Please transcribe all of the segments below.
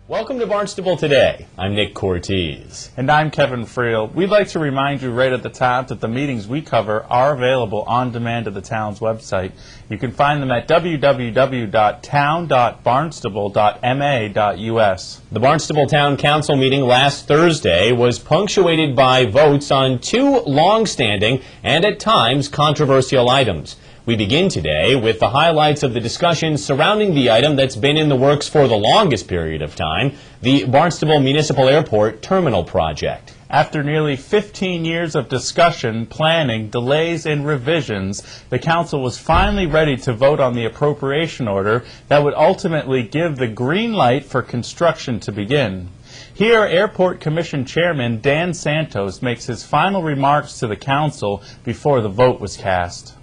Welcome to Barnstable Today. I'm Nick Cortez. And I'm Kevin Friel. We'd like to remind you right at the top that the meetings we cover are available on demand at the town's website. You can find them at www.town.barnstable.ma.us. The Barnstable Town Council meeting last Thursday was punctuated by votes on two long-standing and at times controversial items. We begin today with the highlights of the discussion surrounding the item that's been in the works for the longest period of time, the Barnstable Municipal Airport Terminal Project. After nearly 15 years of discussion, planning, delays, and revisions, the Council was finally ready to vote on the appropriation order that would ultimately give the green light for construction to begin. Here, Airport Commission Chairman Dan Santos makes his final remarks to the Council before the vote was cast.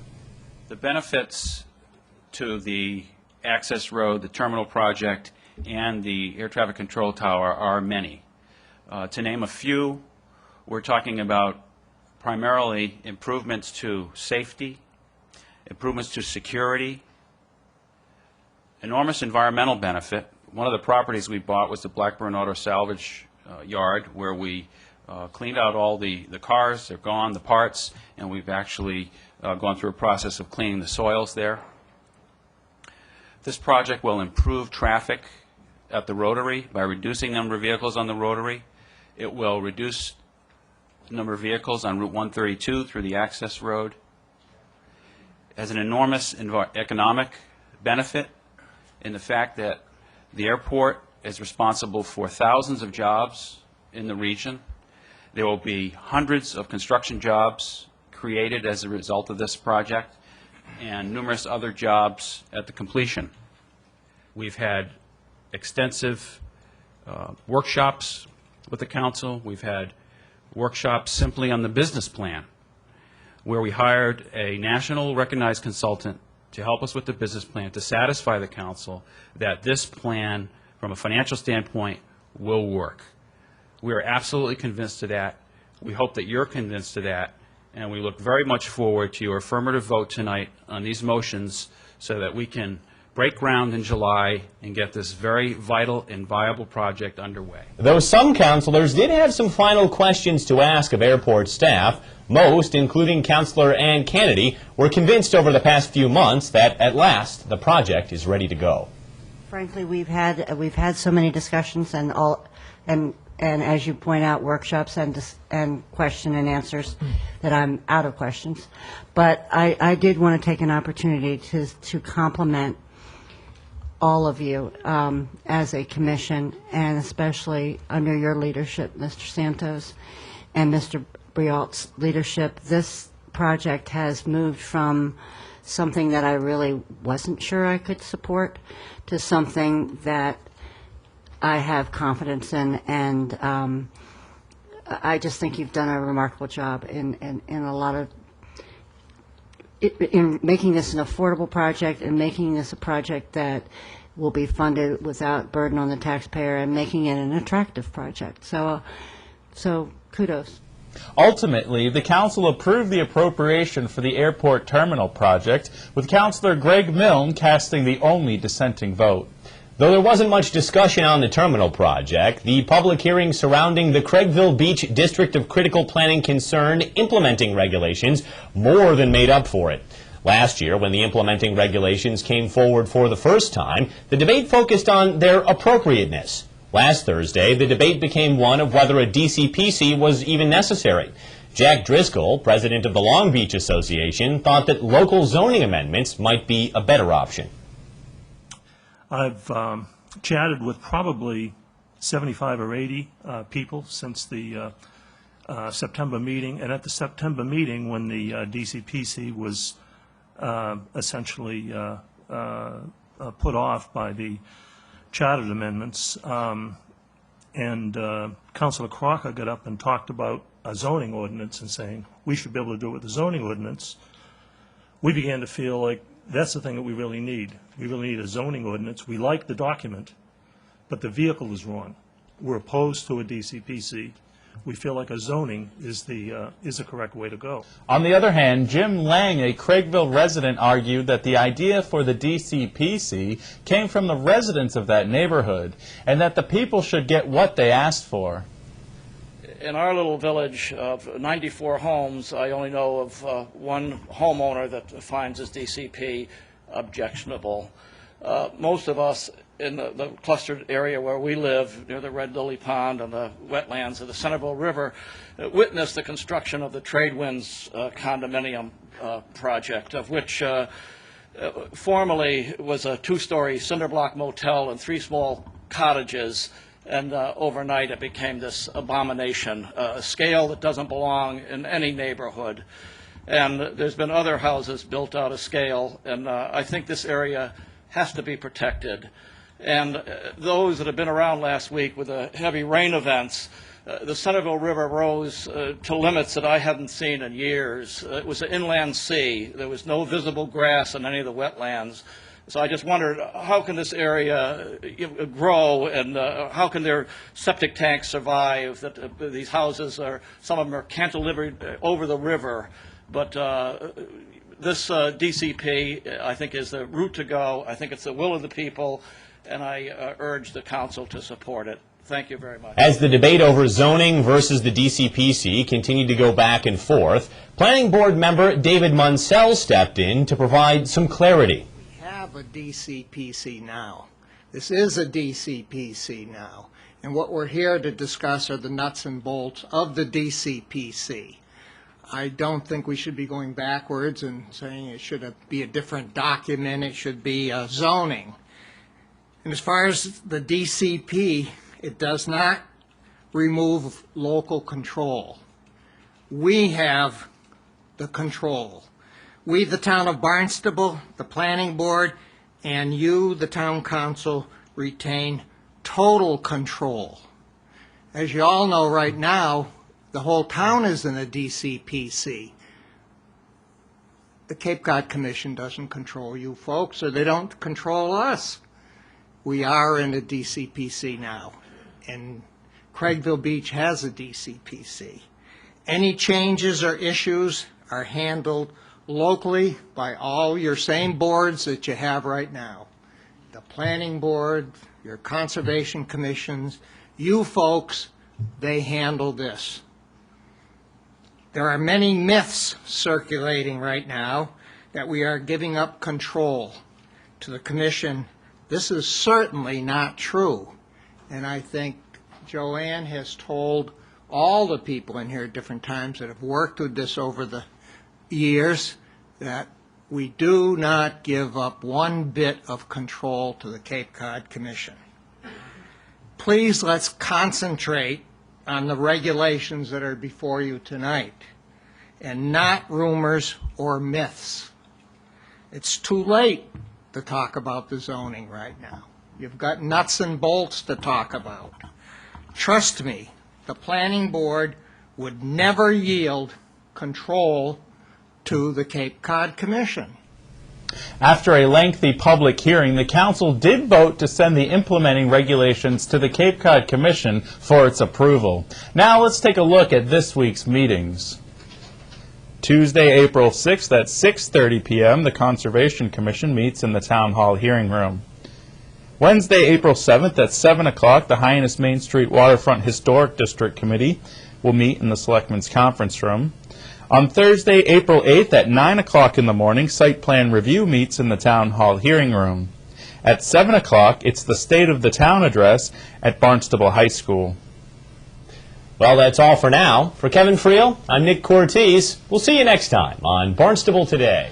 The benefits to the access road, the terminal project, and the air traffic control tower are many. To name a few, we're talking about primarily improvements to safety, improvements to security, enormous environmental benefit. One of the properties we bought was the Blackburn Auto Salvage Yard, where we cleaned out all the cars. They're gone, the parts, and we've actually gone through a process of cleaning the soils there. This project will improve traffic at the Rotary by reducing the number of vehicles on the Rotary. It will reduce the number of vehicles on Route 132 through the access road. It has an enormous economic benefit in the fact that the airport is responsible for thousands of jobs in the region. There will be hundreds of construction jobs created as a result of this project and numerous other jobs at the completion. We've had extensive workshops with the council. We've had workshops simply on the business plan, where we hired a national recognized consultant to help us with the business plan to satisfy the council that this plan, from a financial standpoint, will work. We are absolutely convinced of that. We hope that you're convinced of that, and we look very much forward to your affirmative vote tonight on these motions so that we can break ground in July and get this very vital and viable project underway. Though some councilors did have some final questions to ask of airport staff, most, including Councilor Ann Kennedy, were convinced over the past few months that at last the project is ready to go. Frankly, we've had so many discussions and as you point out, workshops and question and answers that I'm out of questions. But I did want to take an opportunity to compliment all of you as a commission, and especially under your leadership, Mr. Santos, and Mr. Brialt's leadership. This project has moved from something that I really wasn't sure I could support to something that I have confidence in, and I just think you've done a remarkable job in a lot of in making this an affordable project and making this a project that will be funded without burden on the taxpayer and making it an attractive project. So kudos. Ultimately, the Council approved the appropriation for the airport terminal project, with Councilor Greg Milne casting the only dissenting vote. Though there wasn't much discussion on the terminal project, the public hearing surrounding the Craigville Beach District of Critical Planning Concern implementing regulations more than made up for it. Last year, when the implementing regulations came forward for the first time, the debate focused on their appropriateness. Last Thursday, the debate became one of whether a DCPC was even necessary. Jack Driscoll, president of the Long Beach Association, thought that local zoning amendments might be a better option. I've chatted with probably 75 or 80 people since the September meeting, and at the September meeting, when the DCPC was essentially put off by the chartered amendments, and Councilor Crocker got up and talked about a zoning ordinance and saying we should be able to do it with the zoning ordinance, we began to feel like that's the thing that we really need. We really need a zoning ordinance. We like the document, but the vehicle is wrong. We're opposed to a DCPC. we feel like a zoning is the correct way to go. On the other hand, Jim Lang, a Craigville resident, argued that the idea for the DCPC came from the residents of that neighborhood and that the people should get what they asked for. In our little village of 94 homes, I only know of one homeowner that finds his DCP objectionable. Most of us in the clustered area where we live, near the Red Lily Pond and the wetlands of the Centerville River, witnessed the construction of the Tradewinds condominium project, of which formerly was a two-story cinder block motel and 3 small cottages, and overnight it became this abomination, a scale that doesn't belong in any neighborhood. And there's been other houses built out of scale, and I think this area has to be protected. And those that have been around last week with the heavy rain events, the Centerville River rose to limits that I hadn't seen in years. It was an inland sea. There was no visible grass in any of the wetlands. So I just wondered, how can this area grow, and how can their septic tanks survive? That these houses are, some of them are cantilevered over the river, but this DCP, I think, is the route to go. I think it's the will of the people, and I urge the council to support it. Thank you very much. As the debate over zoning versus the DCPC continued to go back and forth, Planning Board member David Munsell stepped in to provide some clarity. We have a DCPC now. This is a DCPC now. And what we're here to discuss are the nuts and bolts of the DCPC. I don't think we should be going backwards and saying it should be a different document. It should be zoning. And as far as the DCP, it does not remove local control. We have the control. We, the town of Barnstable, the planning board, and you, the town council, retain total control. As you all know right now, the whole town is in a DCPC. The Cape Cod Commission doesn't control you folks, or they don't control us. We are in a DCPC now, and Craigville Beach has a DCPC. Any changes or issues are handled locally by all your same boards that you have right now. The planning board, your conservation commissions, you folks, they handle this. There are many myths circulating right now that we are giving up control to the commission. This is certainly not true. And I think Joanne has told all the people in here at different times that have worked with this over the years that we do not give up one bit of control to the Cape Cod Commission. Please, let's concentrate on the regulations that are before you tonight and not rumors or myths. It's too late to talk about the zoning right now. You've got nuts and bolts to talk about. Trust me, the planning board would never yield control to the Cape Cod Commission. After a lengthy public hearing, the council did vote to send the implementing regulations to the Cape Cod Commission for its approval. Now let's take a look at this week's meetings. Tuesday, April 6th at 6:30 p.m., the Conservation Commission meets in the Town Hall hearing room. Wednesday, April 7th at 7 o'clock, the Hyannis Main Street Waterfront Historic District Committee will meet in the Selectmen's Conference Room. On Thursday, April 8th at 9 o'clock in the morning, Site Plan Review meets in the Town Hall hearing room. At 7 o'clock, it's the State of the Town address at Barnstable High School. Well, that's all for now. For Kevin Friel, I'm Nick Cortese. We'll see you next time on Barnstable Today.